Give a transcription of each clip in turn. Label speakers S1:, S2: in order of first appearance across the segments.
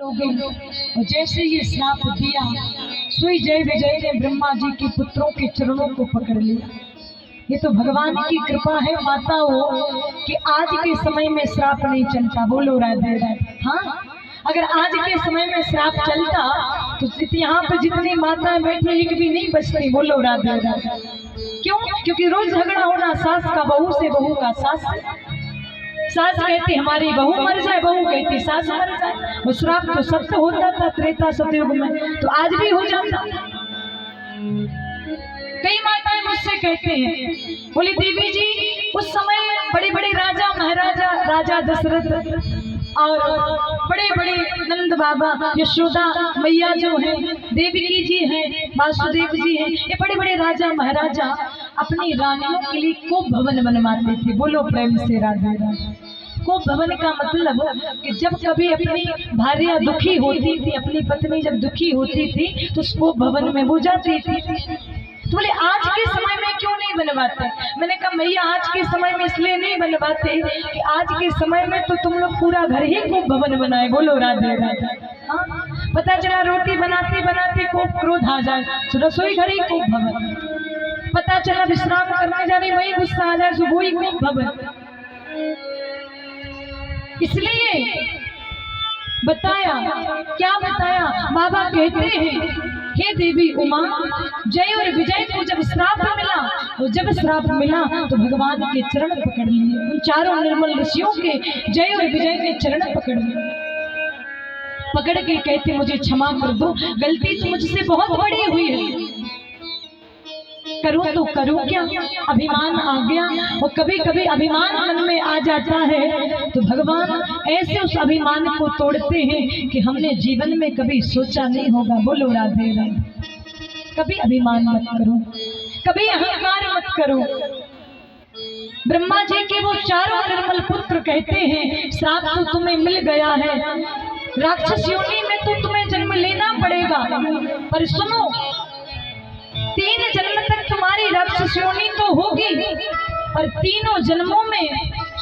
S1: हो गई। और जैसे ये श्राप दिया, सोई जय विजय ने ब्रह्मा जी के पुत्रों के चरणों को पकड़ लिया। ये तो भगवान की कृपा है माताओं कि आज के समय में श्राप नहीं चलता। बोलो राधे राधे। हाँ, अगर आज के समय में श्राप चलता तो यहाँ पे जितनी माताएं बैठी एक भी नहीं बचती। बोलो राधे राधे। क्यों? क्योंकि रोज झगड़ा होना सास का बहू से, बहू का सास से। सास कहती हमारी बहू मर जाए, बहू कहती सास मर जाए। वो श्राप तो सत्य होता था त्रेता सतयुग में, तो आज भी हो जाता। कई माताएं मुझसे कहते हैं, बोली देवी जी उस समय बड़े बड़े राजा महाराजा, राजा दशरथ और बड़े बड़े नंद बाबा, यशोदा मैया जो है, देवकी जी हैं, वासुदेव जी हैं, ये बड़े बड़े राजा महाराजा अपनी रानियों के लिए खूब भवन बनवाते थे। बोलो प्रेम से राधे राधे। खूब भवन का मतलब कि जब कभी अपनी भार्या दुखी होती थी, अपनी पत्नी जब दुखी होती थी तो उसको भवन में वो जाती थी। तो बोले आज के समय में क्यों नहीं बनवाते? मैंने कहा मैया आज के समय में इसलिए नहीं बनवाते कि आज के समय में तो तुम लोग पूरा घर ही खूब भवन बनाए। बोलो राधे राधे। हाँ, पता चला रोटी बनाते बनाते खूब क्रोध आ जाए तो रसोई घर ही खूब भवन। पता चला विश्राम करने जा रही वही गुस्सा आ जाए तो वही खूब भवन। इसलिए बताया, क्या बताया? बाबा कहते हैं हे देवी उमा, जय और विजय को जब श्राप मिला, और जब श्राप मिला तो भगवान के चरण पकड़ लिए। उन चारों निर्मल ऋषियों के जय और विजय के चरण पकड़ लिए। पकड़ के कहते मुझे क्षमा कर दो, गलती तो मुझसे बहुत बड़ी हुई है। करूं तो करूं क्या? अभिमान आ गया। और कभी कभी अभिमान मन में आ जाता है तो भगवान ऐसे उस अभिमान को तोड़ते हैं कि हमने जीवन में कभी सोचा नहीं होगा। बोलो राधे राधे। कभी अभिमान मत करो, कभी अहंकार मत करो। ब्रह्मा जी के वो चारों निर्मल पुत्र कहते हैं श्राप तो तुम्हें मिल गया है, राक्षस योनि में तो तुम्हें जन्म लेना पड़ेगा, पर सुनो 3 जन्म तक तुम्हारी राक्षस योनि तो होगी, पर तीनों जन्मों में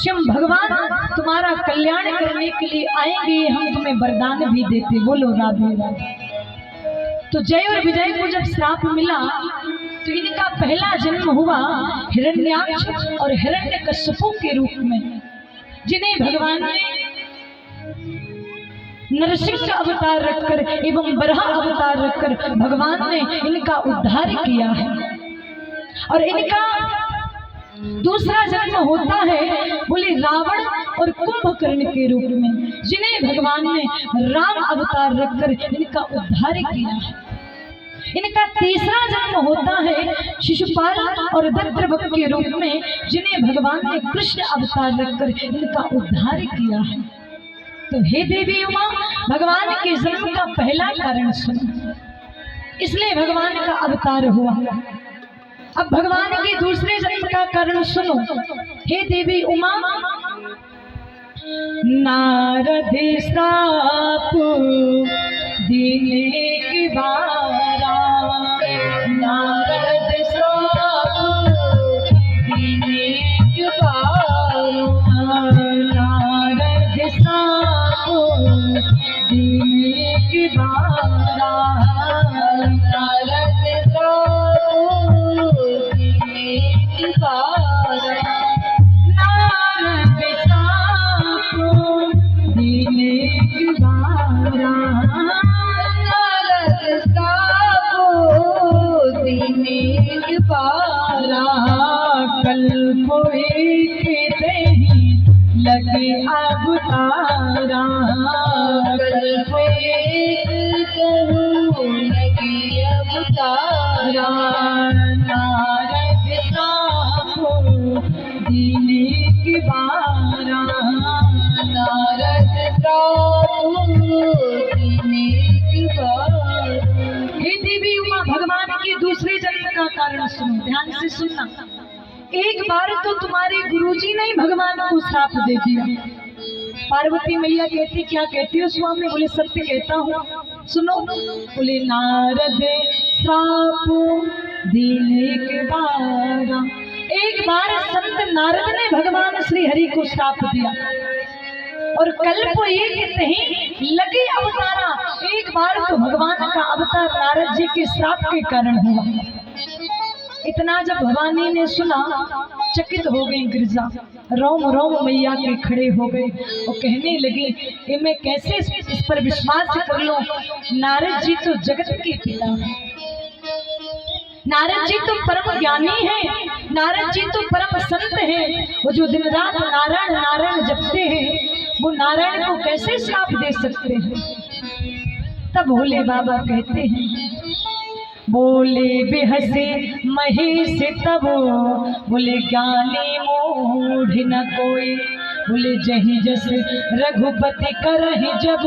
S1: शिव भगवान तुम्हारा कल्याण करने के लिए आएंगे, हम तुम्हें वरदान भी देते। बोलो राधे राधे। तो जय और विजय को जब श्राप मिला तो इनका पहला जन्म हुआ हिरण्याक्ष और हिरण्यकश्यपु के रूप में, जिन्हें भगवान ने नरसिंह अवतार रखकर एवं बराह अवतार रखकर भगवान ने इनका उद्धार किया है। और इनका दूसरा जन्म होता है बोले रावण और कुंभकर्ण के रूप में, जिन्हें भगवान ने राम अवतार रखकर इनका उद्धार किया है। इनका तीसरा जन्म होता है शिशुपाल और दंत्रवक्र के रूप में, जिन्हें भगवान ने कृष्ण अवतार रखकर इनका उद्धार किया है। तो हे देवी उमा, भगवान के जन्म का पहला कारण सुनो, इसलिए भगवान का अवतार हुआ। अब भगवान के दूसरे जन्म का कारण सुनो। हे देवी उमा, नारद श्राप देने के बारा, नारद श्राप देने के बारा, नारद श्राप देने के बारा, नारद श्राप देने के बारा, नारद श्राप देने के बारा, नारद श्राप देने के बारा, कल्प एक दही लगे अवतारा, कल्प एक कहूँ लगे अवतारा, नारद श्राप देने के बारा, नारद श्राप देने के बारा। हे देवी उमा, भगवान के दूसरे जन्म का कारण सुनो, ध्यान से सुनना। एक बार तो तुम्हारे गुरुजी ने भगवान को श्राप दे दिया। पार्वती मैया कहती, क्या कहती हो स्वामी? बोले सत्य कहता हूँ, सुनो। बोले नारद श्राप देने के बारा। एक बार संत नारद ने भगवान श्री हरि को श्राप दिया। और कल को ये कहते हैं लगे अवतारा, एक बार तो भगवान का अवतार नारद जी के श्राप के कारण हुआ। इतना जब भवानी ने सुना चकित हो गई गिरजा, रोम रोम मैया के खड़े हो गए और कहने लगे कि मैं कैसे इस पर विश्वास कर लूं, नारद जी तो जगत के पिता हैं, नारद जी तो परम ज्ञानी हैं, नारद जी तो परम संत हैं, वो जो दिन रात नारायण नारायण जपते हैं, वो नारायण को कैसे श्राप दे सकते हैं। तब भोले बाबा कहते हैं, बोले बेहसे महेश तब, बोले ज्ञानी मूढ़ न कोई, बोले जही जस रघुपति करहि जब,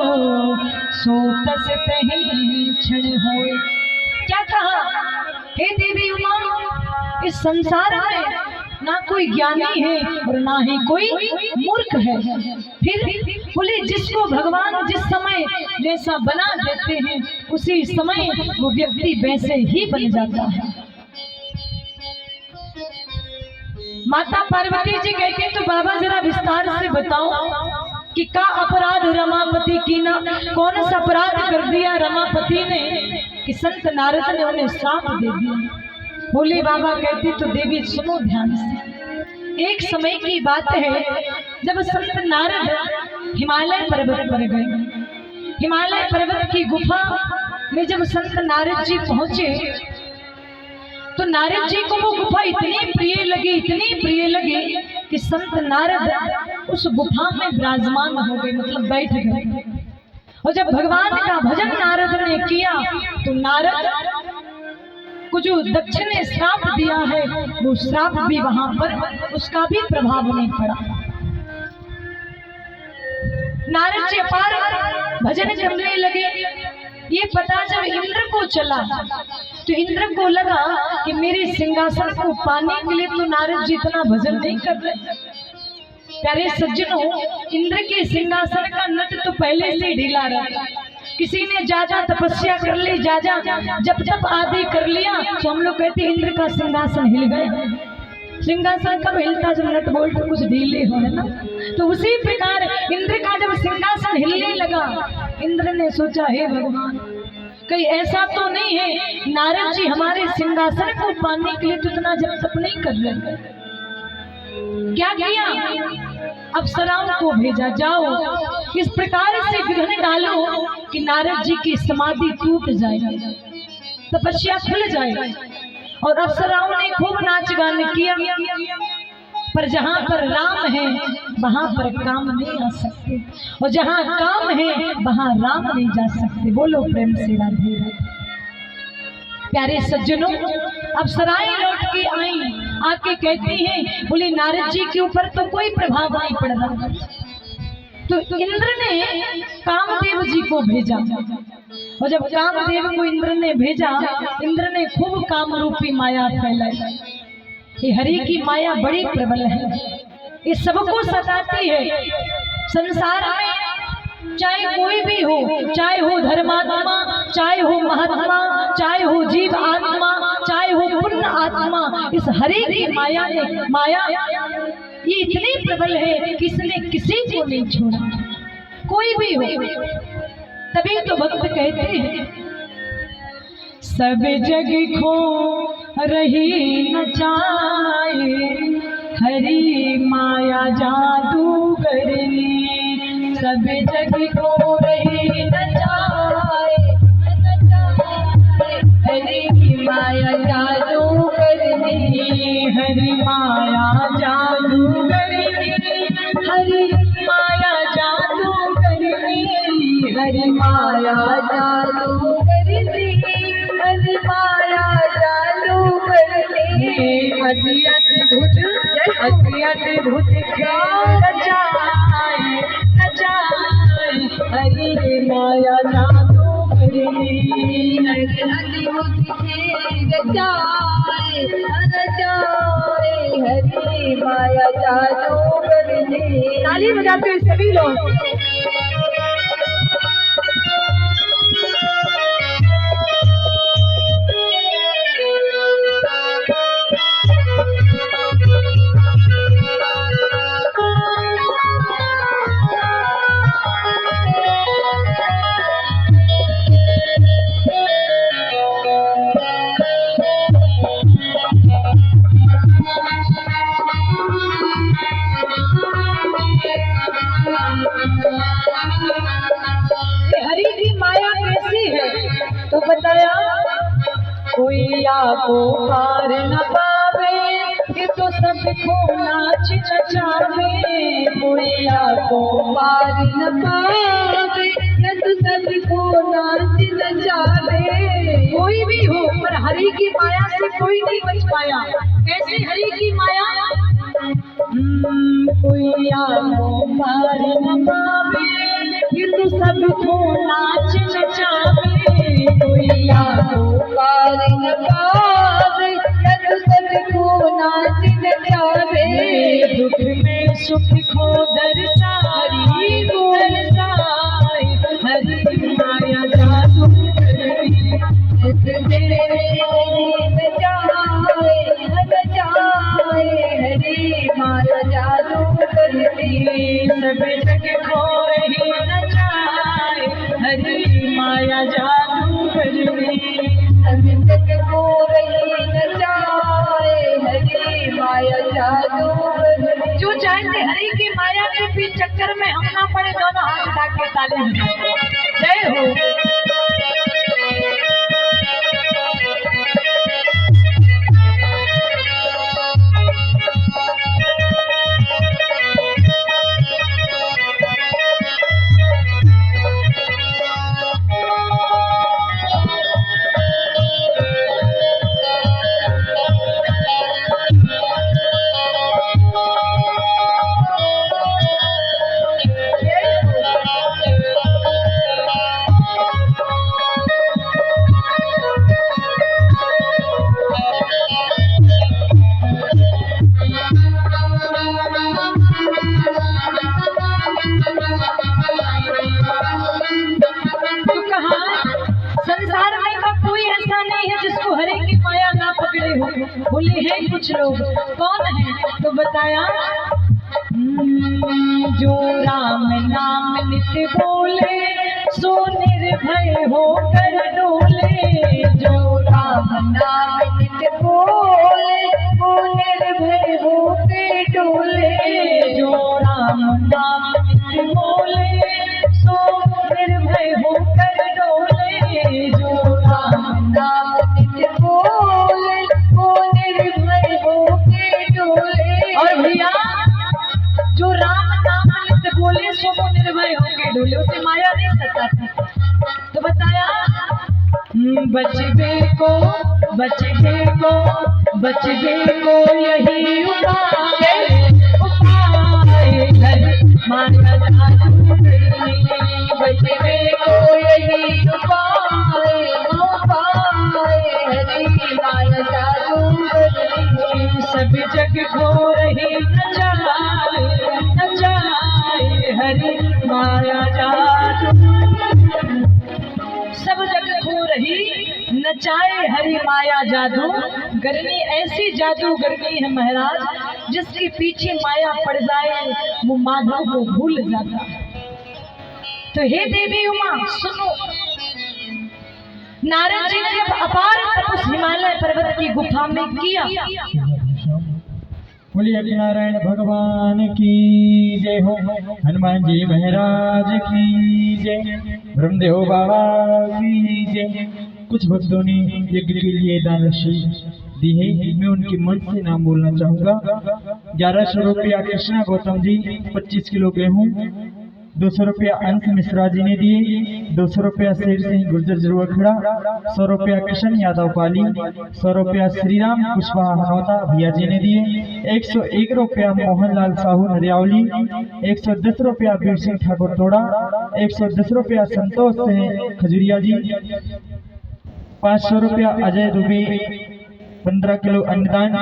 S1: सो तस तहि क्षण होय। क्या कहा, हे देवी उमा, इस संसार में ना कोई ज्ञानी है और ना ही कोई मूर्ख है। फिर बोले जिसको भगवान जिस समय जैसा बना देते हैं उसी समय वो व्यक्ति वैसे ही बन जाता है। माता पार्वती जी कहते तो बाबा जरा विस्तार से बताओ कि का अपराध रमापति की ना, कौन सा अपराध कर दिया रमापति ने कि संत नारद ने उन्हें श्राप दे दिया। भोले बाबा कहते तो देवी सुनो ध्यान से। एक समय की बात है जब संत नारद हिमालय पर्वत पर गए। हिमालय पर्वत की गुफा में जब संत नारद जी पहुंचे तो नारद जी को वो गुफा इतनी प्रिय लगी कि संत नारद उस गुफा में विराजमान हो गए, मतलब बैठ गए। और जब भगवान का भजन नारद ने किया तो नारद को जो दक्षिण ने श्राप दिया है वो श्राप भी वहां पर उसका भी प्रभाव नहीं पड़ा। नारद जी अपार भजन करने लगे। ये पता जब इंद्र को चला तो इंद्र को लगा कि मेरे सिंहासन को पाने के लिए तो नारद जी इतना भजन नहीं कर रहे। प्यारे सज्जनों, इंद्र के सिंहासन का नट तो पहले से ढीला रहा। किसी ने ज्यादा तपस्या कर ली, ज्यादा जब तप आदि कर लिया तो हम लोग कहते इंद्र का सिंहासन हिल गया। सिंहासन कब हिलता जब नट बोल्ट कुछ ढीले हो, है ना। तो उसी प्रकार इंद्र का जब सिंहासन हिलने लगा, इंद्र ने सोचा हे भगवान कहीं ऐसा तो नहीं है नारद जी हमारे सिंहासन को पाने के लिए तो इतना जब तप नहीं कर रहे। क्या किया, अप्सराओं को भेजा, जाओ इस प्रकार से विघ्न डालो कि नारद जी की समाधि टूट जाए, तपस्या खुल जाए। और अप्सराओं ने खूब नाच गान किया, पर जहाँ पर राम है वहां पर काम नहीं आ सकते, और जहाँ काम है वहां राम नहीं जा सकते। बोलो प्रेम से राधे राधे। प्यारे सज्जनों, अप्सराएं लौट के आई, आके कहती हैं बोले नारद जी के ऊपर तो कोई प्रभाव नहीं पड़ रहा। तो इंद्र ने कामदेव जी को भेजा, और जब कामदेव को इंद्र ने भेजा, इंद्र ने खूब काम रूपी माया फैलाई। ये हरि की माया बड़ी प्रबल है, ये सबको सताती है। संसार में चाहे कोई भी हो, चाहे हो धर्मात्मा, चाहे हो महात्मा, चाहे हो जीव आत्मा, चाहे हो पुण्य आत्मा, इस हरि की माया ये इतनी प्रबल है कि इसने किसी को नहीं छोड़ा, कोई भी हो। तभी तो भक्त कहते हैं सब जग खो रही न चाहे, हरि माया जादू करनी। सब जग खो रही न चाहे, हरि की माया जादू करनी, हरि माया जादू करनी, हरि माया जादू करनी, हरि माया जादू करनी, हरि माया जादू करनी। अति अद्भुत खेल रचाए रचाए, हरि माया जादू करनी, हरि अद्भुत खेल रचाए रचाए, हरि माया जादू करनी। ताली बजाते हैं सभी लोग। मैया को पार न पावे, ये तो सबको नाच नचावे। मैया को पार न पावे, ये तो सबको नाच नचावे। कोई भी हो पर हरि की माया से कोई नहीं बच पाया। कैसे हरि की माया? मैया को पार न पावे, ये तो सबको नाच नचावे। मैया को पार न पावे, ये तो सबको नाच नचावे। दुख में सुख को दर्शाई दर्शाए, हरि माया जादू करती। हरि माया जादू करती, सब जग खो रही नचाए। हरि माया जादू करती, सब जग खो रही नचाए। हरि माया जादू करती। जो चाहते हरि की माया के भी चक्कर में हम ना पड़े, दोनों हाथ उठा के ताली बजाएं। जय हो। बोले हैं कुछ लोग, कौन है तो बताया। जो राम नाम नित्य बोले, सो निर्भय होकर डोले। जो राम नाम नित्य बोले, वो निर्भय होकर डोले। जो राम नाम नित्य बोले, सो निर्भय होकर डोले। जो राम नाम नित्य बोले, और भैया जो राम नाम नित्य बोले, सो वो निर्भय होके डोले। उसे माया नहीं सताती। तो बताया बचबे को बचबे को बचबे को यही उपाय उपाय माया जादू करती। बचबे को यही उपाय उपाय हरि माया जादू करती। सब जग खो रही नचाए नचाए, हरि माया जादू। सब जग खो रही नचाए, हरि माया जादू करनी। ऐसी जादू करनी है महाराज, जिसके पीछे माया पड़ जाए वो माधव को भूल जाता। तो हे देवी उमा सुनो, नारद जी ने जब अपार तपस हिमालय पर्वत की गुफा में किया।
S2: बोलिए नारायण भगवान की जय हो, हनुमान जी महाराज की जय, ब्रह्मदेव बाबा की जय। कुछ भक्तों ने यज्ञ के लिए दान राशि दी है, मैं उनके मन से नाम बोलना चाहूंगा। 1100 रुपया कृष्णा गौतम जी, 25 किलो गेहूँ, 200 रुपया अंश मिश्रा जी ने दिए, 200 रुपया शेर सिंह गुर्जर जरुआखड़ा, 100 रुपया किशन यादव पाली, 100 रुपया श्रीराम कुशवाहा हनौता भैया जी ने दिए, 101 रुपया मोहनलाल साहू नरियावली, 110 रुपया वीर सिंह ठाकुर तोड़ा, 110 रुपया संतोष सिंह खजुरिया जी, 500 रुपया अजय दुबे, 15 किलो अन्नदान।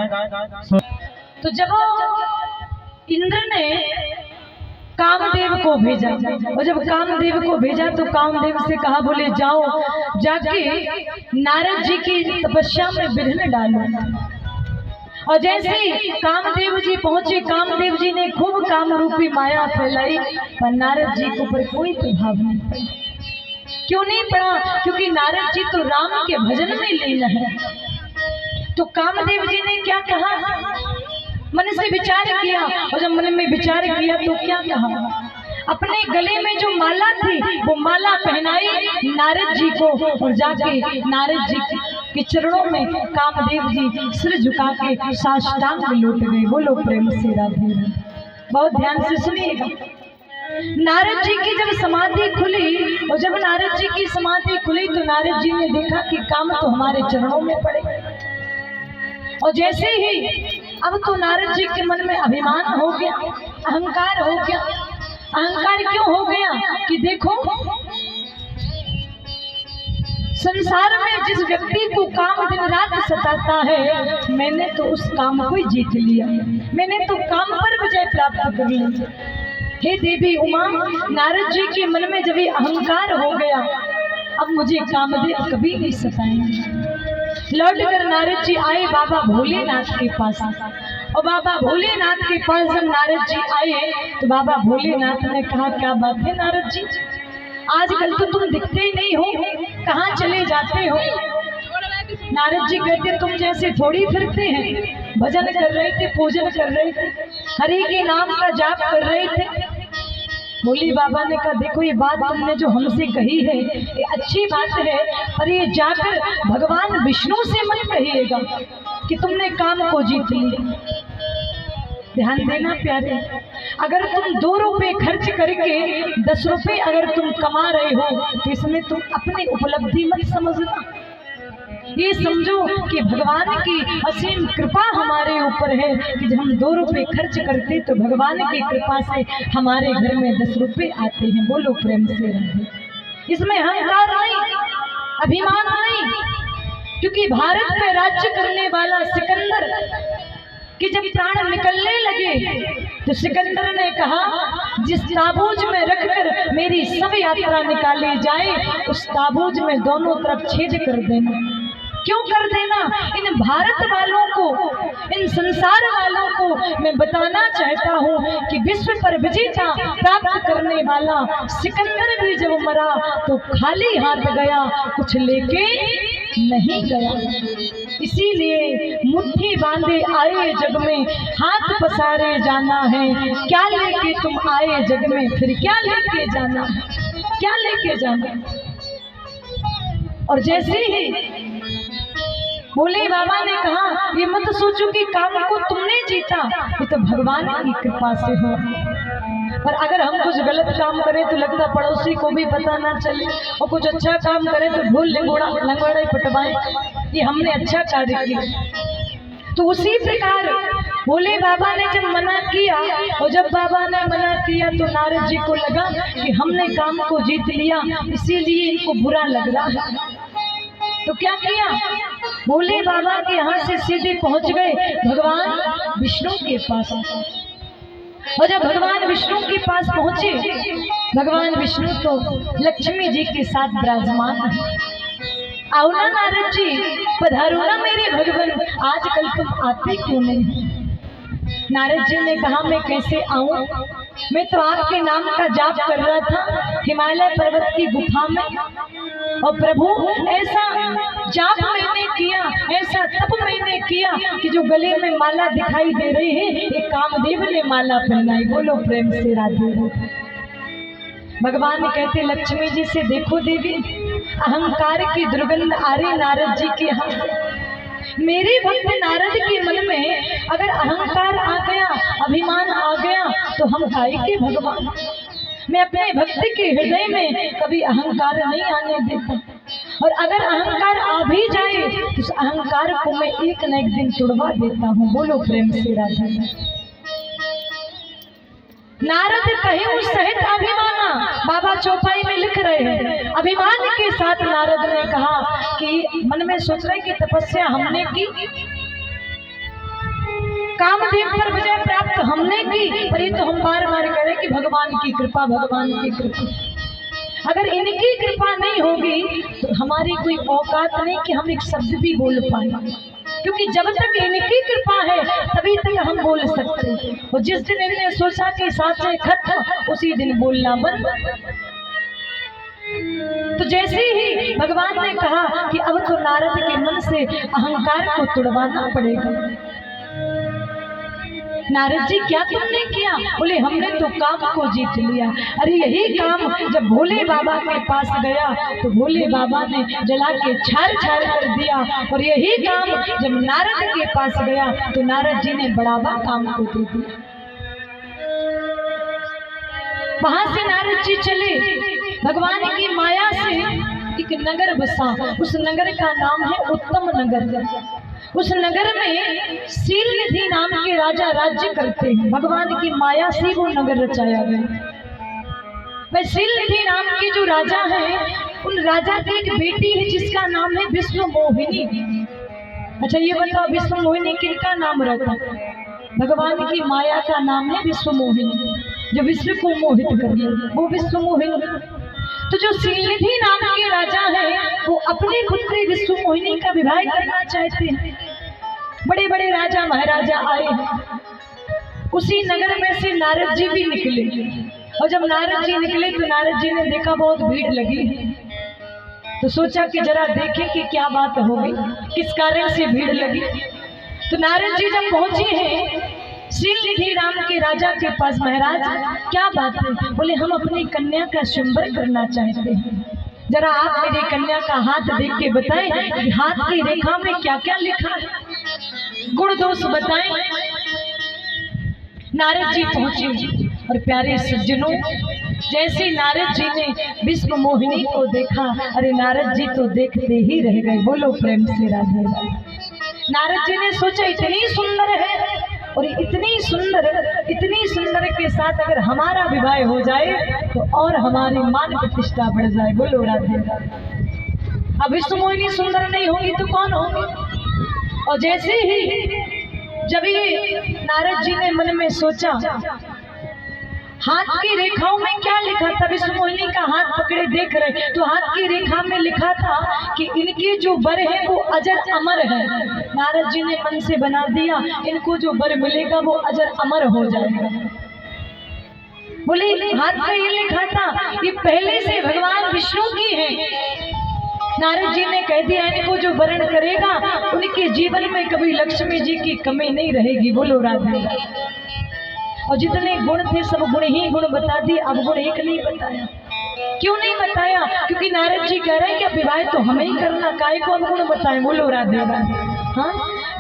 S1: तो जब इंद्र ने कामदेव को भेजा, और जब कामदेव को भेजा तो कामदेव से कहा, बोले जाओ जाके नारद जी की तपस्या में विघ्न डालो। और जैसे कामदेव जी पहुंचे, कामदेव जी ने खूब काम रूपी माया फैलाई, पर नारद जी के ऊपर कोई प्रभाव नहीं पड़ा। क्यों नहीं पड़ा? क्योंकि नारद जी तो राम के भजन में लीन है। तो कामदेव जी ने क्या कहा, मन से विचार किया, और जब मन में विचार किया तो क्या कहा, अपने गले में जो माला थी वो माला पहनाई नारद जी को, और जाके नारद जी कि चरणों में कामदेव जी सिर झुका के साष्टांग लौट गए। बोलो प्रेम से राधे राधे। बहुत ध्यान से सुनिएगा। नारद जी की जब समाधि खुली, और जब नारद जी की समाधि खुली तो नारद जी ने देखा कि काम तो हमारे चरणों में पड़े। और जैसे ही अब तो नारद जी के मन में अभिमान हो गया, अहंकार हो गया। अहंकार क्यों हो गया कि देखो, संसार में जिस व्यक्ति को काम दिन रात सताता है, मैंने तो उस काम को ही जीत लिया, मैंने तो काम पर विजय प्राप्त कर ली। हे देवी उमा, नारद जी के मन में जब ये अहंकार हो गया, अब मुझे कामदेव कभी नहीं सताएंगे। लौट कर नारद जी आए बाबा भोलेनाथ के पास। और बाबा भोलेनाथ के पास जब नारद जी आए तो बाबा भोलेनाथ ने कहा, क्या बात है नारद जी, आजकल तो तुम दिखते ही नहीं हो, कहाँ चले जाते हो? नारद जी कहते, तुम जैसे थोड़ी फिरते हैं, भजन कर रहे थे, पूजन कर रहे थे, हरि के नाम का जाप कर रहे थे। भोले बाबा ने कहा, देखो ये बात तुमने जो हमसे कही है ये अच्छी बात है, पर ये जाकर भगवान विष्णु से मत कहिएगा कि तुमने काम को जीत लिया। ध्यान देना प्यारे, अगर तुम 2 रुपए खर्च करके 10 रुपए अगर तुम कमा रहे हो तो इसमें तुम अपनी उपलब्धि मत समझना। ये समझो कि भगवान की असीम कृपा हमारे ऊपर है कि जब हम 2 रुपए खर्च करते तो भगवान की कृपा से हमारे घर में 10 रुपए आते हैं। बोलो प्रेम से राधे। इसमें अहंकार नहीं, अभिमान नहीं, क्योंकि भारत में राज्य करने वाला सिकंदर कि जब प्राण निकलने लगे तो सिकंदर ने कहा, जिस ताबूज में रखकर मेरी सब यात्रा निकाली जाए उस ताबूज में दोनों तरफ छेद कर देना। क्यों कर देना? इन भारत वालों को, इन संसार वालों को मैं बताना चाहता हूँ कि विश्व पर विजेता प्राप्त करने वाला सिकंदर भी जब मरा तो खाली हाथ गया, कुछ लेके नहीं गया। इसीलिए मुट्ठी बांधे आए जग में, हाथ पसारे जाना है। क्या लेके तुम आए जग में, फिर क्या लेके जाना है, क्या लेके जाना। और जैसे ही भोले बाबा ने कहा, ये मत सोचो कि काम को तुमने जीता, ये तो भगवान की कृपा से हो। पर अगर हम कुछ गलत काम करें तो लगता पड़ोसी को भी पता ना चले, और कुछ अच्छा काम करें तो भूल लंगोड़ा ही पटवाए ये हमने अच्छा कार्य किया। तो उसी प्रकार भोले बाबा ने जब मना किया, और जब बाबा ने मना किया तो नारद जी को लगा कि हमने काम को जीत लिया, इसीलिए इनको बुरा लग रहा है। तो क्या किया, भोले बाबा के यहाँ से सीधे पहुंच गए भगवान विष्णु के पास। और जब भगवान विष्णु के पास पहुंचे, भगवान विष्णु तो लक्ष्मी जी के साथ विराजमान है। आओ ना नारद जी, पधारो ना मेरे भगवान, आजकल तुम आते क्यों नहीं? नारद जी ने कहा, मैं कैसे आऊं, मैं तो आपके नाम का जाप कर रहा था हिमालय पर्वत की गुफा में, और प्रभु ऐसा जाप मैंने किया, ऐसा तप मैंने किया कि जो गले में माला दिखाई दे रही है ये कामदेव ने माला पहनाई। बोलो प्रेम से राधे राधे। भगवान कहते लक्ष्मी जी से, देखो देवी, अहंकार की दुर्गंध आ रही नारद जी के यहाँ। मेरे भक्त नारद के मन में अगर अहंकार आ गया, अभिमान आ गया तो हम खाएंगे भगवान। मैं अपने भक्त के हृदय में कभी अहंकार नहीं आने देता, और अगर अहंकार आ भी जाए तो उस अहंकार को मैं एक न एक दिन तुड़वा देता हूँ। बोलो प्रेम से राधे। नारद कहे उस सहित अभिमाना, बाबा चौपाई में लिख रहे हैं, अभिमान के साथ नारद ने कहा कि मन में सोच रहे कि तपस्या हमने की, कामदेव पर विजय प्राप्त हमने की, पर ये तो हम बार बार करें कि भगवान की कृपा, भगवान की कृपा। अगर इनकी कृपा नहीं होगी तो हमारी कोई औकात नहीं कि हम एक शब्द भी बोल पाए, क्योंकि जब तक इनकी कृपा है तभी तक हम बोल सकते हैं। और जिस दिन इन्होंने सोचा कि सांसें खत्म, उसी दिन बोलना बंद। तो जैसे ही भगवान ने कहा कि अब तो नारद के मन से अहंकार को तुड़वाना पड़ेगा, नारद जी क्या तुमने किया? बोले हमने तो काम को जीत लिया। अरे यही काम जब भोले बाबा के पास गया तो भोले बाबा ने जला के छार छार कर दिया, और यही काम जब नारद के पास गया तो नारद जी ने बढ़ावा काम को दे दिया। वहां से नारद जी चले, भगवान की माया से एक नगर बसा, उस नगर का नाम है उत्तम नगर। उस नगर में शीलनिधि नाम के राजा राज्य करते हैं। भगवान की माया से वो नगर रचाया गया। वह शीलनिधि नाम के जो राजा हैं, उन राजा की एक बेटी है जिसका नाम है विश्व मोहिनी। अच्छा ये बताओ विश्व मोहिनी किनका नाम रहता है? भगवान की माया का नाम है विश्व मोहिनी, जो विश्व को मोहित कर ले वो विश्व मोहिनी। तो जो शीलनिधि नाम के राजा हैं वो अपनी पुत्री विश्व मोहिनी का विवाह करना चाहते हैं। बड़े बड़े राजा महाराजा आए हैं। उसी नगर में से नारद जी भी निकले, और जब नारद जी निकले तो नारद जी ने देखा बहुत भीड़ लगी है, तो सोचा कि जरा देखें कि क्या बात हो गई, किस कारण से भीड़ लगी। तो नारद जी जब पहुंचे हैं शीलनिधि नाम के राजा के पास, महाराज क्या बात है? बोले हम अपनी कन्या का स्वयंवर करना चाहते हैं, जरा आप मेरी कन्या का हाथ देख के बताएं कि हाथ की रेखा में क्या क्या लिखा है, गुण दोष बताएं। नारद जी पहुंचे, और प्यारे सज्जनों जैसे नारद जी ने विश्व मोहिनी को देखा, अरे नारद जी तो देखते ही रह गए। बोलो प्रेम से राधे राधे। नारद जी ने सोचा इतनी सुंदर है, और इतनी सुंदर के साथ अगर हमारा विवाह हो जाए तो और हमारी मान प्रतिष्ठा बढ़ जाए। बोलो राधे राधे। अब विश्व मोहिनी सुंदर नहीं होगी तो कौन होगी? और जैसे ही जब ये नारद जी ने मन में सोचा, हाथ की रेखाओं में क्या लिखा था? विश्व मोहिनी का हाथ पकड़े देख रहे तो हाथ की रेखा में लिखा था कि इनके जो वर है वो अजर अमर है। नारद जी ने मन से बना दिया इनको जो वर मिलेगा वो अजर अमर हो जाएगा। बोले हाथ में ये लिखा था ये पहले से भगवान विष्णु की है। नारद जी ने कह दिया इनको जो वर्ण करेगा उनके जीवन में कभी लक्ष्मी जी की कमी नहीं रहेगी। बोलो राधे। और जितने गुण थे सब गुण ही गुण बता दिए, अब गुण एक नहीं बताया। क्यों नहीं बताया? क्योंकि नारद जी कह रहे हैं कि विवाह तो हमें ही करना, काय को अब गुण बताएं। बोलो राधे राधे। हाँ,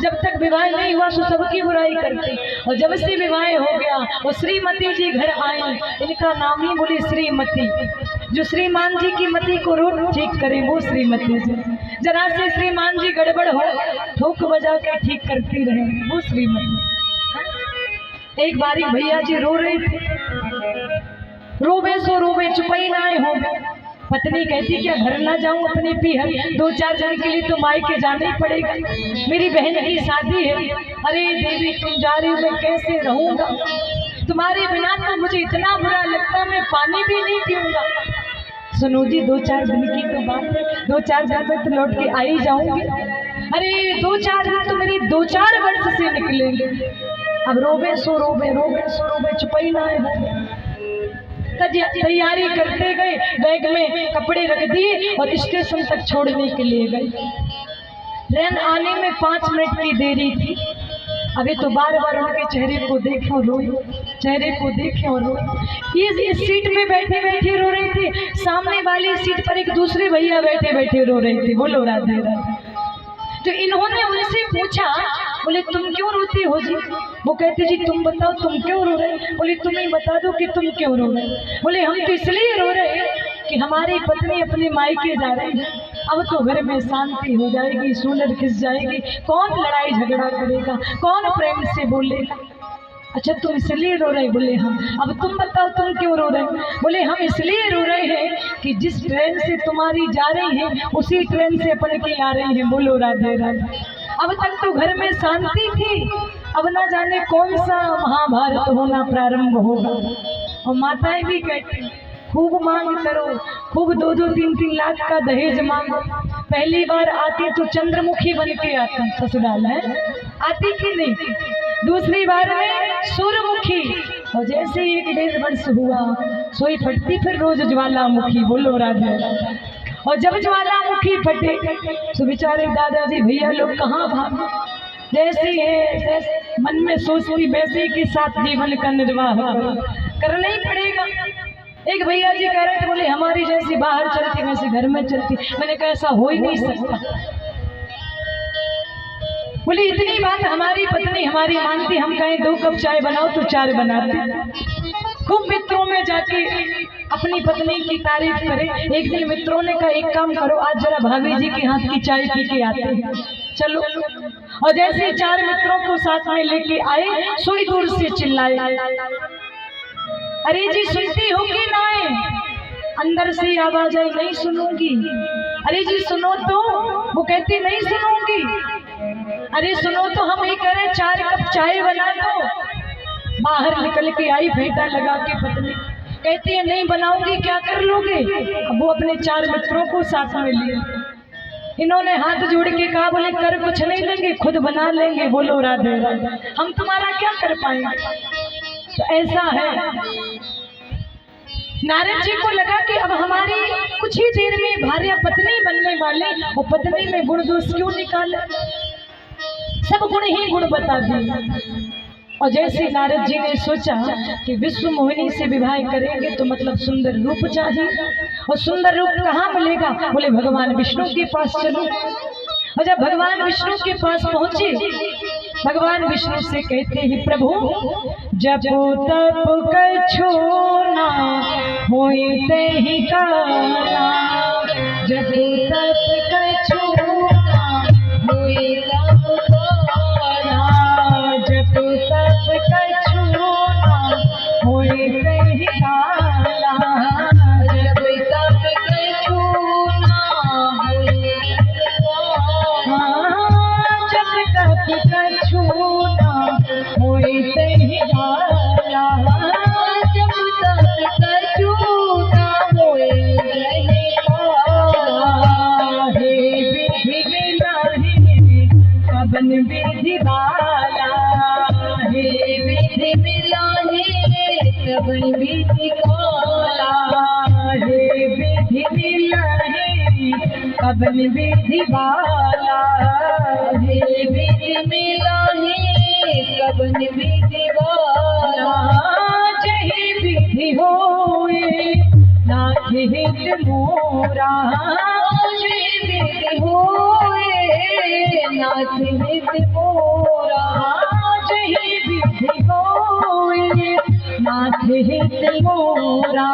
S1: जब तक विवाह नहीं हुआ तो सबकी बुराई करते, और जब से विवाह हो गया और श्रीमती जी घर आई, इनका नाम ही बोली श्रीमती। जो श्रीमान जी की मति को रोज ठीक करे वो श्रीमती जी। जरा से श्रीमान जी गड़बड़ हो ठोक बजा के ठीक करती रहे वो श्रीमती। एक बारी भैया जी रो रहे थे, रोवे सो रोवे चुपई ना हो। पत्नी कहती क्या घर ना जाऊं अपने पीहर, 2-4 दिन के लिए तो मायके जाना ही पड़ेगा, मेरी बहन की शादी है। अरे देवी तुम जा रही हो मैं कैसे रहूंगा, तुम्हारे बिना तो मुझे इतना बुरा लगता मैं पानी भी नहीं पीऊंगा। सुनो जी 2-4 दिन की तो बात है, 2-4 दिन में तो लौट के आ ही जाऊंगी। अरे 2-4 दिन तो मेरी 2-4 वर्ष से निकलेंगे। अब रोवे सो रोवे चुपई ना है। तैयारी करते गए, बैग में कपड़े रख दिए और स्टेशन तक छोड़ने के लिए गए। ट्रेन आने में 5 मिनट की देरी थी। अभी तो बार बार उनके चेहरे को देखे और रोए, चेहरे को देखे और रोए। इस सीट पे बैठे बैठे रो रहे थे, सामने वाली सीट पर एक दूसरे भैया बैठे बैठे रो रहे थे। बोलो राधे राधे। तो इन्होंने उनसे पूछा, बोले तुम क्यों रोती हो जी? वो कहते जी तुम बताओ तुम क्यों रो रहे? बोले तुम ही बता दो कि तुम क्यों रो रहे। बोले हम तो इसलिए रो रहे कि हमारी पत्नी अपने मायके जा रही है, अब तो घर में शांति हो जाएगी, सूलर खिस जाएगी, कौन लड़ाई झगड़ा करेगा, कौन प्रेम से बोलेगा। अच्छा तुम इसलिए रो रहे? बोले हाँ। अब तुम बताओ तुम क्यों रो रहे? बोले हम इसलिए रो रहे हैं कि जिस ट्रेन से तुम्हारी जा रही है उसी ट्रेन से अपन की आ रही है। बोलो राधे राधे। अब तक तो घर में शांति थी, अब ना जाने कौन सा महाभारत होना प्रारंभ होगा। और माताएं भी कहती खूब मांग करो, खूब 2-2, 3-3 लाख का दहेज मांगो। पहली बार आती तो चंद्रमुखी बन के आता ससुराल है, आती कि नहीं? दूसरी बार में सूर्यमुखी, और जैसे 1-1.5 वर्ष हुआ सोई फटती फिर रोज ज्वालामुखी। बोलो राधे। और जब ज्वालामुखी फटे तो बेचारे दादाजी भैया लोग कहाँ भागे, जैसे है मन में सोचती वैसे के साथ जीवन का निर्वाह करना ही पड़ेगा। एक भैया जी कह रहे थे, बोले हमारी जैसी बाहर चलती वैसे घर में चलती। मैंने कहा ऐसा हो ही नहीं सकता। बोले इतनी बात हमारी पत्नी हमारी मानती, हम कहें 2 कप चाय बनाओ तो 4 बनाते। खूब मित्रों में जाके अपनी पत्नी की तारीफ करे। एक दिन मित्रों ने कहा एक काम करो, आज जरा भाभी जी के हाथ की चाय पी के आते हैं, चलो। और जैसे 4 मित्रों को साथ में लेके आए, सुई दूर से चिल्लाए, अरे जी सुनती हो कि ना? अंदर से आवाज आई, नहीं सुनूंगी। अरे जी सुनो तो। वो कहती नहीं सुनूंगी। अरे सुनो तो, हम ये कह रहे 4 कप चाय बना दो। बाहर निकल के आई फेंटा लगा के पत्नी, कहती है नहीं बनाऊंगी, क्या कर लोगे? अब वो अपने 4 मित्रों को साथ में लिए। इन्होंने हाथ जोड़ के कहा, बोले कर कुछ नहीं लेंगे, खुद बना लेंगे। बोलो राधे राधे, हम तुम्हारा क्या कर पाएंगे। तो ऐसा है, नारद जी को लगा कि अब हमारी कुछ ही देर में भार्या पत्नी बनने वाले, और पत्नी में गुण दोष क्यों निकाले, सब गुण ही गुण बता दिए। और जैसे नारद जी ने सोचा कि विश्व मोहिनी से विवाह करेंगे तो मतलब सुंदर रूप चाहिए, और सुंदर रूप कहाँ मिलेगा? बोले भगवान विष्णु के पास चलो। और जब भगवान विष्णु के पास पहुंचे, भगवान विष्णु से कहते हैं, प्रभु जब तप कछु ना होते ही काला, जब तप कछु ना होए तप काला, जब तप कछु ना होते ही काला, जब तप कछु ना होए जब तप कछु ना होते ही काला, जब तप कछु ना होए हे विधि मिलाही कबन विधि बाला, हे विधि मिलाही कबन विधि बाला, हे विधि मिलाही कबन विधि बाला, हे विधि मिलाही कबन विधि बाला, जही विधि होए नाथ हित मोरा, जही विधि होए नाथ हित मोरा, जही विधि होए नाथ हित मोरा,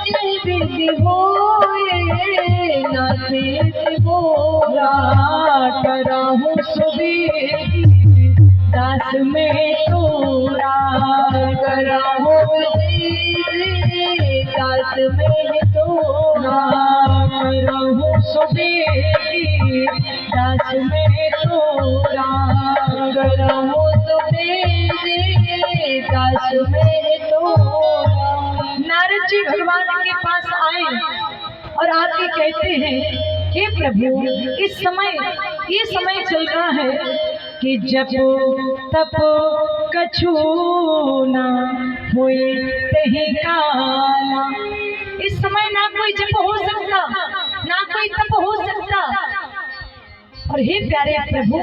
S1: जही विधि होए नाथ हित मोरा, कराहूं सुबेगी दास में तोरा, कराहूं दास में तोरा, कराहूं सुबेगी दास में तोरा, कराहूं सुबेगी दास में तोरा। नारद जी भगवान के पास आए और आके कहते हैं, हे प्रभु इस समय ये समय चल रहा है कि जब तप कछु ना होए तही काला। इस समय ना कोई जप हो सकता, ना कोई तप हो सकता। और हे प्यारे प्रभु,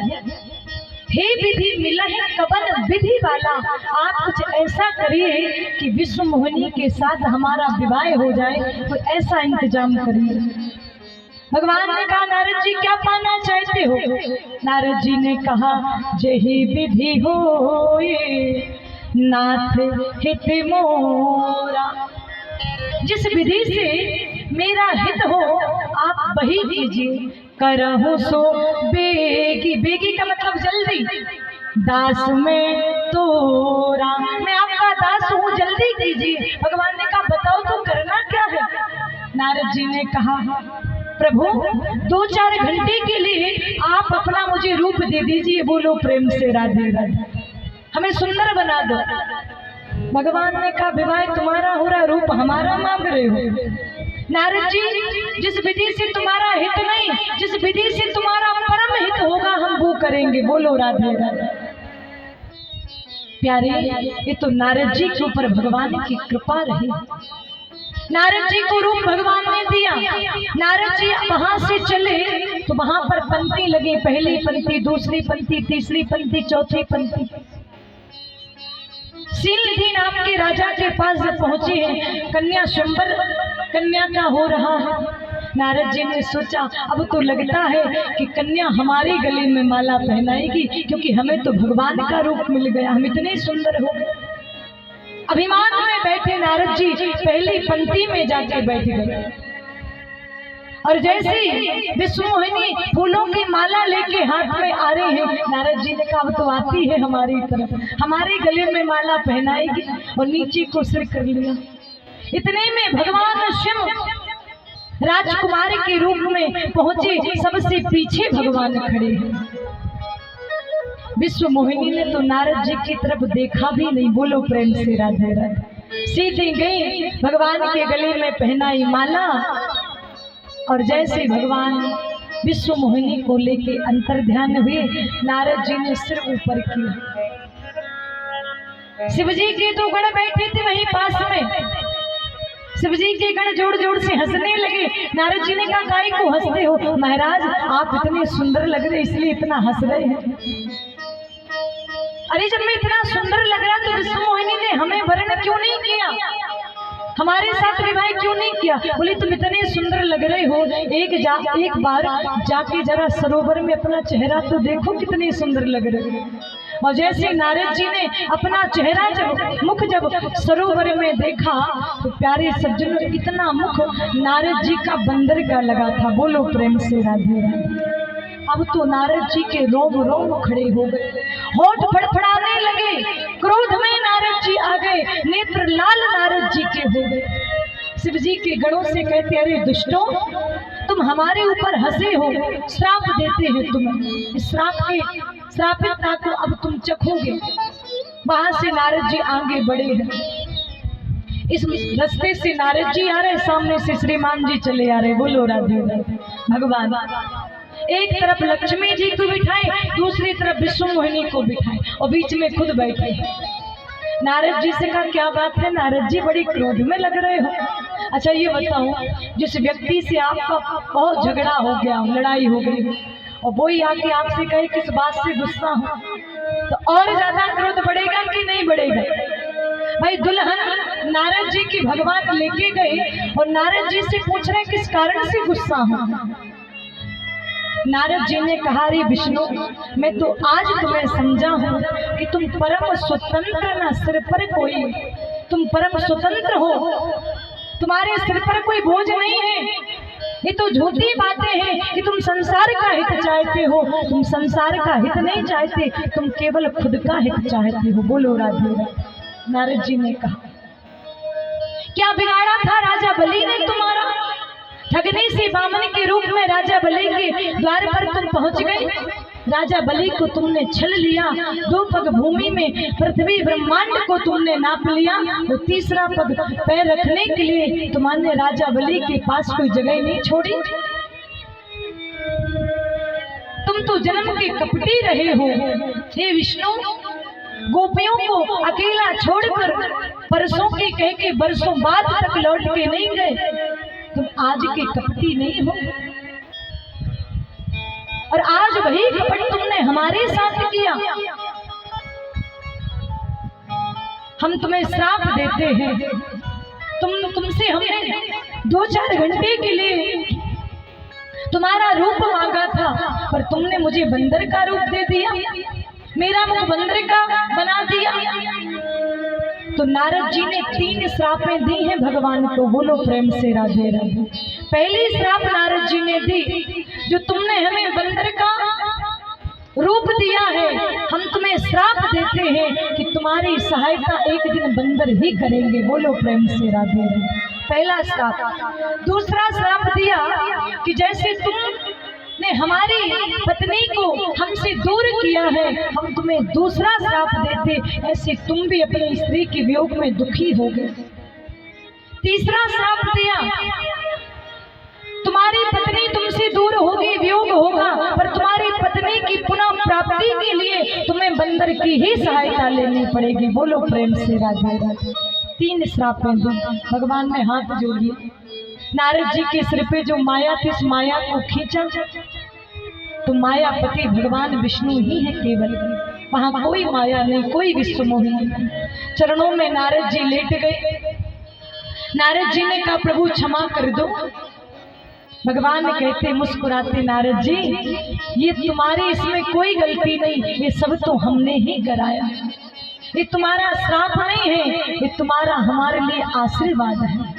S1: हे विधि मिला है कबन विधि वाला, आप कुछ ऐसा करिए कि विश्व मोहिनी के साथ हमारा विवाह हो जाए, तो ऐसा इंतजाम करिए। भगवान ने कहा, नारद जी क्या पाना चाहते हो? नारद जी ने कहा, जही विधि होए नाथ हित मोरा, जिस विधि से मेरा हित हो आप वही कीजिए। करहूं सो बेगी, बेगी का मतलब जल्दी, दास में तोरा, मैं आपका दास हूँ, जल्दी कीजिए। भगवान ने कहा, बताओ तो करना क्या है? नारद जी ने कहा, प्रभु 2-4 घंटे के लिए आप अपना मुझे रूप दे दीजिए। बोलो प्रेम से राधे राधे, हमें सुंदर बना दो। भगवान ने कहा, विवाह तुम्हारा हो रहा, रूप हमारा मांग रहे हो। नारद जी, जिस विधि से तुम्हारा हित नहीं, जिस विधि से तुम्हारा परम हित होगा हम वो करेंगे। बोलो राधे राधे। प्यारे, ये तो नारद जी के ऊपर भगवान की कृपा रही। नारद जी को रूप भगवान ने दिया। नारद जी वहां से चले तो वहां पर पंक्ति लगी, पहली पंक्ति, दूसरी पंक्ति, तीसरी पंक्ति, चौथी पंक्ति। शीलनिधि नाम के राजा के पास जब पहुंचे हैं, कन्या स्वयंवर कन्या का हो रहा है। नारद जी ने सोचा अब तो लगता है कि कन्या हमारे गले में माला पहनाएगी, क्योंकि हमें तो भगवान का रूप मिल गया, हम इतने सुंदर हो गए। अभिमान में बैठे नारद जी पहली पंक्ति में जाके बैठ गए, और जैसे विश्वमोहिनी फूलों की माला लेके हाथ में आ रहे हैं, नारद जी ने कहा अब तो आती है हमारी तरफ, हमारे गले में माला पहनाएगी, और नीचे को सिर कर लिया। इतने में भगवान शिव राजकुमार के रूप में पहुंचे, सबसे पीछे भगवान खड़े हैं। विश्वमोहिनी ने तो नारद जी की तरफ देखा भी नहीं, बोलो प्रेम से राधे राधे। सीधे गई, भगवान के गले में पहनाई माला, और जैसे भगवान विश्वमोहिनी को लेके अंतर ध्यान हुए, नारद जी ने सिर ऊपर किया। शिवजी के दो गण बैठे थे वहीं पास में, शिवजी के गण जोर जोर से हंसने लगे। नारद जी ने कहा काहे को हंसते हो महाराज, आप इतने सुंदर लग रहे इसलिए इतना हंस रहे हैं। अरे जब मैं इतना सुंदर लग रहा तो विश्वमोहिनी ने हमें वर्ण क्यों नहीं किया, हमारे साथ विवाह क्यों नहीं किया? बोले तुम इतने सुंदर लग रहे हो, एक बार जाके जरा सरोवर में अपना चेहरा तो देखो, कितने सुंदर लग रहे हो। और जैसे नारद जी ने अपना चेहरा मुख जब सरोवर में देखा, तो प्यारे सज्जनों इतना मुख नारद जी का बंदर का लगा था, बोलो प्रेम से राधे राधे। अब तो नारद जी के रोम रोम खड़े हो गए, होठ फड़फड़ाने लगे, क्रोध में नारद जी आ गए, नेत्र लाल नारद जी के हो गए। शिव जी के गणों से कहते अरे दुष्टों, तुम हमारे ऊपर हंसे हो, श्राप देते हैं तुम्हें, इस श्रापितता को अब तुम चखोगे। वहां से नारद जी आगे बढ़े हैं, इस रास्ते से नारद जी आ रहे, सामने से श्रीमान जी चले आ रहे, बोलो राधे राधे। भगवान एक तरफ लक्ष्मी जी को बिठाए, दूसरी तरफ विश्वमोहिनी को बिठाए, और बीच में खुद बैठे। नारद जी से कहा क्या बात है नारद जी, बड़ी क्रोध में लग रहे हो। अच्छा ये बताओ, जिस व्यक्ति से आपका बहुत झगड़ा हो गया, लड़ाई हो गई, और वो ही आके आपसे कहे किस बात से गुस्सा हो, तो और ज्यादा क्रोध बढ़ेगा कि नहीं बढ़ेगा? भाई दुल्हन नारद जी की भगवान लेके गए, और नारद जी से पूछ रहे किस कारण से गुस्सा हो। नारद जी ने कहा रे विष्णु, मैं तो आज तुम्हें समझा हूँ कि तुम परम स्वतंत्र, ना सिर पर कोई, तुम परम स्वतंत्र हो, तुम्हारे सिर पर कोई बोझ नहीं है। ये तो झूठी बातें हैं कि तुम संसार का हित चाहते हो, तुम संसार का हित नहीं चाहते, तुम केवल खुद का हित चाहते हो, बोलो राधे राधे। नारद जी ने कहा क्या बिगाड़ा था राजा बलि ने तुम्हारा? ठगने से बामन के रूप में राजा बलि के द्वार पर तुम पहुंच गए। राजा बलि को तुमने छल लिया, 2 पग भूमि में पृथ्वी ब्रह्मांड को तुमने नाप लिया, तो तीसरा पग पैर रखने के लिए तुमने राजा बलि के पास कोई जगह नहीं छोड़ी। तुम तो जन्म के कपटी रहे हो। हे विष्णु, गोपियों को अकेला छोड़कर परसों के कह के बरसों बाद तक लौट के नहीं गए। तुम आज के कपटी नहीं हो, और आज वही कपट तुमने हमारे साथ किया। हम तुम्हें श्राप देते हैं, तुमसे हमने 2-4 घंटे के लिए तुम्हारा रूप मांगा था, पर तुमने मुझे बंदर का रूप दे दिया, मेरा मुख बंदर का बना दिया। तो नारद जी ने 3 श्रापें दी हैं भगवान को, बोलो प्रेम से राधे राधे। पहली श्राप नारद जी ने दी, जो तुमने हमें बंदर का रूप दिया है, हम तुम्हें श्राप देते हैं कि तुम्हारी सहायता एक दिन बंदर ही करेंगे, बोलो प्रेम से राधे राधे। पहला श्राप। दूसरा श्राप दिया कि जैसे तुमने हमारी पत्नी को हमसे दूर किया है, हम तुम्हें दूसरा श्राप देते, ऐसे तुम भी अपनी स्त्री के वियोग में दुखी हो गए। तीसरा श्राप दिया, तुम्हारी पत्नी तुमसे दूर होगी, वियोग होगा, पर तुम्हारी पत्नी की पुनः प्राप्ति के लिए तुम्हें बंदर की ही सहायता लेनी पड़ेगी, बोलो प्रेम से राधे राधे। 3 श्रापें दी। भगवान ने हाथ जोड़ दिए, नारद जी के सिर पे जो माया थी, इस माया को खींचा, तो मायापति भगवान विष्णु ही है केवल, वहां कोई माया नहीं, कोई विश्वमोही नहीं। चरणों में नारद जी लेट गए। नारद जी ने कहा प्रभु क्षमा कर दो। भगवान कहते मुस्कुराते नारद जी, ये तुम्हारी इसमें कोई गलती नहीं, ये सब तो हमने ही कराया। ये तुम्हारा श्राप नहीं है, ये तुम्हारा हमारे लिए आशीर्वाद है।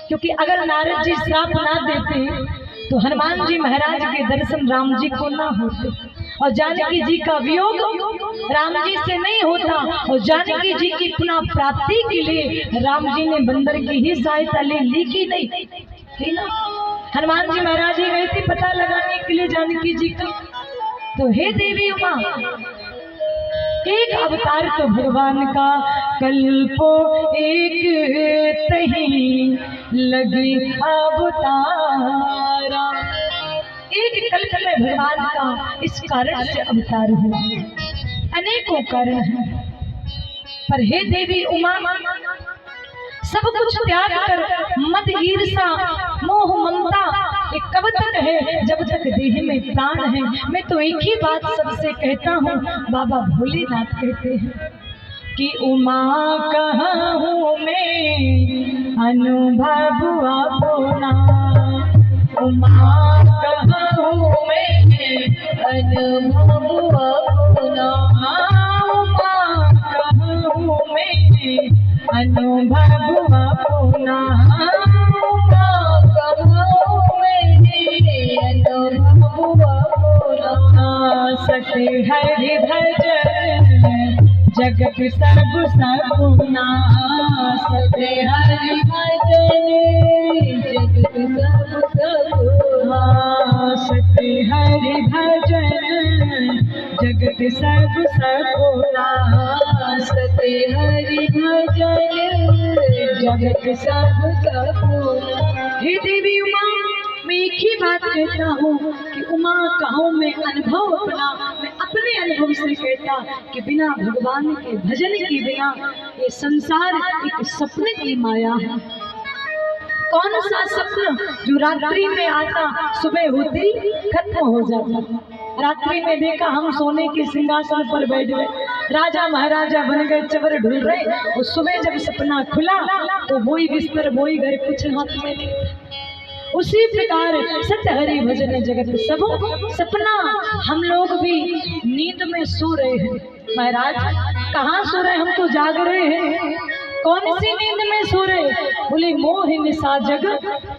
S1: क्योंकि अगर नारद जी श्राप ना देते तो हनुमान जी महाराज के दर्शन राम जी को ना होते, और जानकी जी का वियोग राम जी से नहीं होता, और जानकी जी की पुनः प्राप्ति के लिए राम जी ने बंदर की ही सहायता ली कि नहीं, है ना। हनुमान जी महाराज जी गए थे पता लगाने के लिए जानकी जी का। तो हे देवी उमा, एक अवतार तो भगवान का, कल्पो एक तही लगी अवतारा। एक कल्प में भगवान का इस कारण से अवतार हुआ, अनेकों कारण हैं। पर हे देवी उमा, सब कुछ त्याग कर मद ईर्षा मोह ममता एक कब तक है, जब तक देह में प्राण है। मैं तो एक ही बात सबसे कहता हूँ, बाबा भोलेनाथ कहते हैं कि उमा कहाँ हूँ मैं अनुभव अपना, उमा कहाँ हूँ मैं अनुभव अपना, उमा कहाँ हूँ मैं अनुभव अपना, सत्य हरि भजन जगत सब सगुना, सत्य हरि भजन जगत सब सगुना, सत्य हरि भजन जगत सब सगुना, सत्य हरि भजन जगत सब सगुना। हे देवी उमा, मैं एक ही बात कहता हूँ कि उमा कहो मैं अनुभव अपना, मैं अपने अनुभव से कहता कि बिना भगवान के भजन के बिना ये संसार एक सपने की माया है। कौन सा सपना जो रात्रि में आता सुबह होती खत्म हो जाता। रात्रि में देखा हम सोने के सिंहासन पर बैठ गए, राजा महाराजा बन गए, चवर ढूल रहे, और सुबह जब सपना खुला तो वही बिस्तर वही घर, कुछ हाथ में नहीं। उसी प्रकार सत्य हरि भजन जगत सब सपना। हम लोग भी नींद में सो रहे हैं महाराज, कहाँ सो रहे, हम तो जाग रहे हैं। कौन सी नींद में सो रहे? बोले मोह निशा जग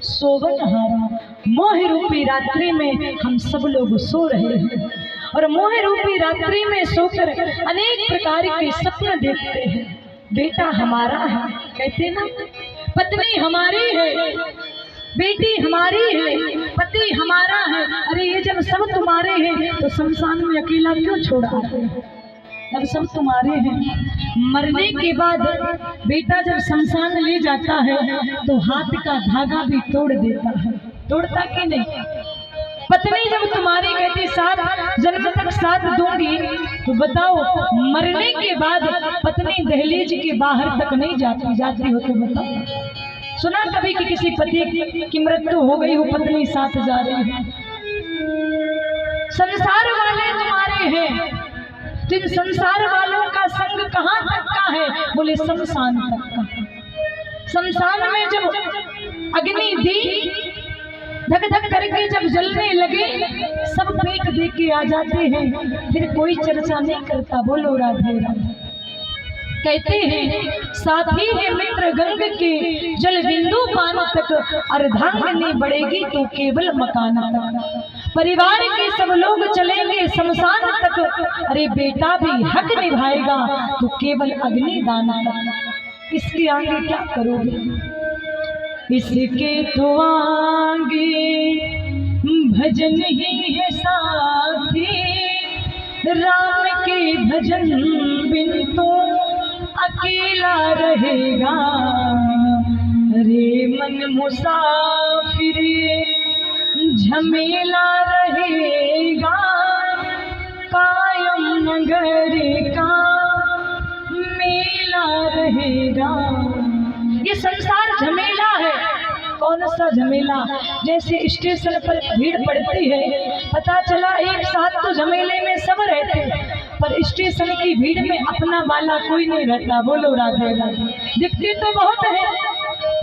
S1: सोवन हारा, मोह रूपी रात्रि में हम सब लोग सो रहे हैं, और मोह रूपी रात्रि में सोकर अनेक प्रकार के सपने देखते हैं। बेटा हमारा है कहते ना, पत्नी हमारी है, बेटी हमारी है, पति हमारा है। अरे ये जब सब तुम्हारे हैं तो शमशान में अकेला क्यों छोड़ा? जब सब तुम्हारे हैं, मरने के बाद बेटा जब शमशान ले जाता है तो हाथ का धागा भी तोड़ देता है, तोड़ता कि नहीं? पत्नी जब तुम्हारी कहती 7 जन्म तक साथ दूंगी, तो बताओ मरने के बाद पत्नी दहलीज के बाहर तक नहीं जाती हो तो बताओ। सुना कभी कि किसी पति की मृत्यु हो गई हो, पत्नी साथ जा रही है? संसार वाले तुम्हारे हैं, जिन संसार वालों का संग कहाँ तक का है? बोले शमशान तक का। शमशान में जब अग्नि दी, धक धक करके जब जलने लगे, सब फेंक दे के आ जाते हैं, फिर कोई चर्चा नहीं करता। बोलो राधे राधे। कहते हैं साथी है मित्र गंग के, जल बिंदु पान तक, अर्धांगिनी बढ़ेगी तो केवल मकान तक। परिवार के सब लोग चलेंगे शमशान तक, अरे बेटा भी हक निभाएगा तो केवल अग्नि दान तक। इसके आगे क्या करोगे? इसके तो आगे भजन ही है साथी, राम के भजन बिन तो अकेला रहेगा। रे मन मुसाफिर झमेला रहेगा, कायम नगर का मेला रहेगा। ये संसार झमेला है। कौन सा झमेला? जैसे स्टेशन पर भीड़ पड़ती है पता चला एक साथ तो झमेले में सब रहते, पर स्टेशन की भीड़ में अपना वाला कोई नहीं रहता। बोलो राधे राधे। दिखते तो बहुत है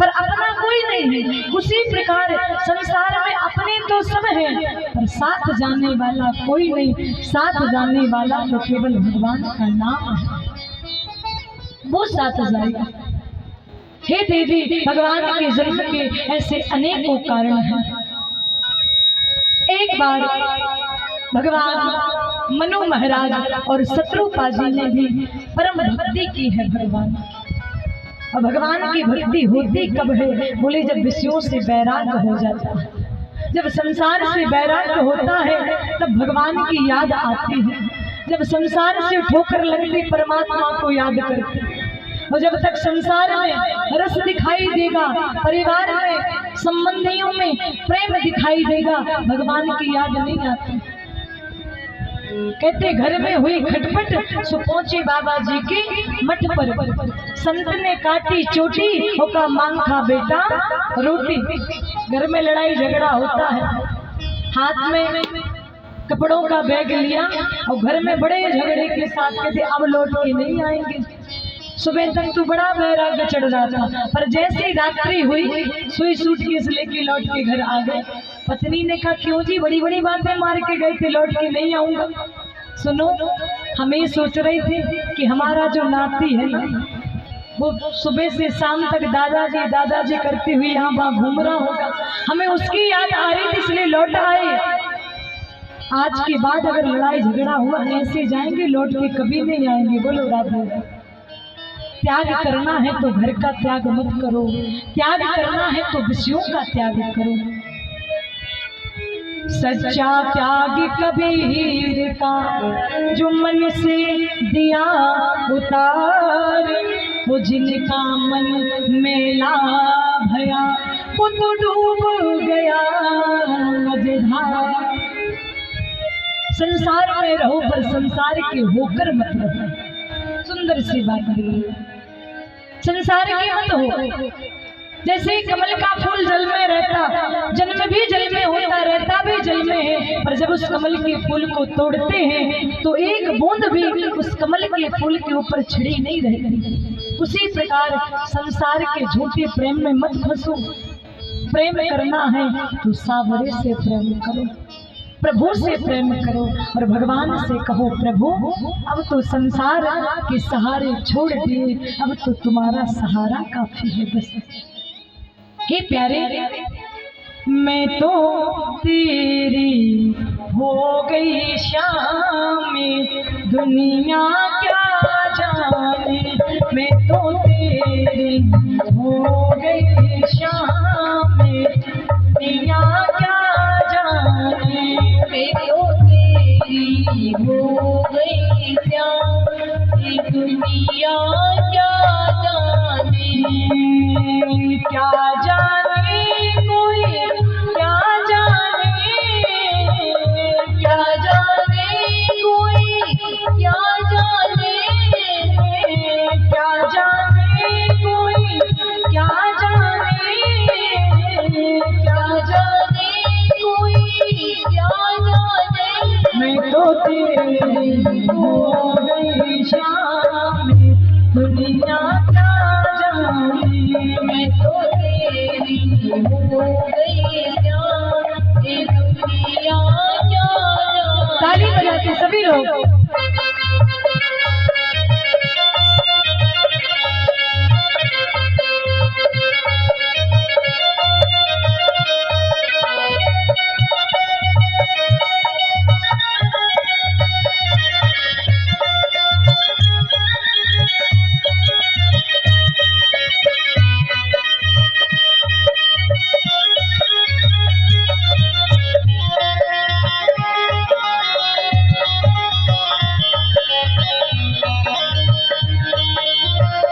S1: पर अपना कोई नहीं है। उसी प्रकार संसार में अपने तो सब हैं पर साथ जाने वाला कोई नहीं। साथ जाने वाला तो केवल भगवान का नाम है, वो साथ जाएगा। हे देवी, भगवान के जन्म के ऐसे अनेकों कारण हैं। एक बार भगवान मनु महाराज और शत्रुपा जी ने भी परम भक्ति की है भगवान। और भगवान की भक्ति होती कब है? बोले जब विषयों से वैराग्य हो जाता है, जब संसार से वैराग्य होता है तब भगवान की याद आती है। जब संसार से ठोकर लगती परमात्मा को याद करते। और जब तक संसार में रस दिखाई देगा, परिवार में संबंधियों में प्रेम दिखाई देगा, भगवान की याद नहीं आती। कहते घर में हुई खटपट सो पहुंचे बाबा जी के मठ पर। संत ने काटी चोटी, होका मांगा बेटा रोटी। घर में लड़ाई झगड़ा होता है, हाथ में कपड़ों का बैग लिया और घर में बड़े झगड़े के साथ कहते अब लौट के नहीं आएंगे। सुबह तक तो बड़ा वैराग्य चढ़ रहा था, पर जैसी रात्रि हुई सुई सूटकेस लेके लौट के घर आ गए। पत्नी ने कहा क्यों जी, बड़ी बड़ी बातें मार के गए थे, लौट के नहीं आऊंगा। सुनो, हमें सोच रही थी कि हमारा जो नाती है ना, वो सुबह से शाम तक दादाजी करती हुई यहाँ वहाँ घूम रहा होगा, हमें उसकी याद आ रही थी इसलिए लौट आए। आज के बाद अगर लड़ाई झगड़ा हुआ ऐसे जाएंगे, लौट के कभी नहीं आएंगे। बोलो राधे। त्याग करना है तो घर का त्याग मत करो, त्याग करना है तो विषयों का त्याग करो। सच्चा त्याग कबीर का जो मन से दिया उतार, वो जिनका मन मेला भया वो तो डूब गया मझधार। संसार में रहो पर संसार के होकर मत रहो। सुंदर सी बात है, संसार के मत हो। जैसे कमल का फूल जल में रहता, जन्म भी जल में होता, रहता भी जल में है, पर जब उस कमल के फूल को तोड़ते हैं तो एक बूंद भी उस कमल के फूल के ऊपर छिड़ी नहीं रहती। उसी प्रकार संसार के झूठे प्रेम में मत फंसो। प्रेम करना है तो सावरे से प्रेम करो, प्रभु से प्रेम करो और भगवान से कहो प्रभु अब तो संसार के सहारे छोड़ दिए, अब तो तुम्हारा सहारा काफी है बस। हे प्यारे, मैं तो तेरी हो गई शाम, दुनिया क्या जाने। मैं तो तेरी हो गई शाम, दुनिया क्या जाने। मैं तो तेरी हो गई शाम, दुनिया क्या जाने। क्या जाने कोई, क्या जाने, क्या जाने कोई, क्या जाने, क्या जाने कोई, क्या जाने, क्या जाने कोई, क्या जाने। मैं तो तेरी हो गई शाम, दुनिया क्या जाने। मैं तो तेरी हो गई शाम, दुनिया क्या जाने। ताली बजाते सभी लोग।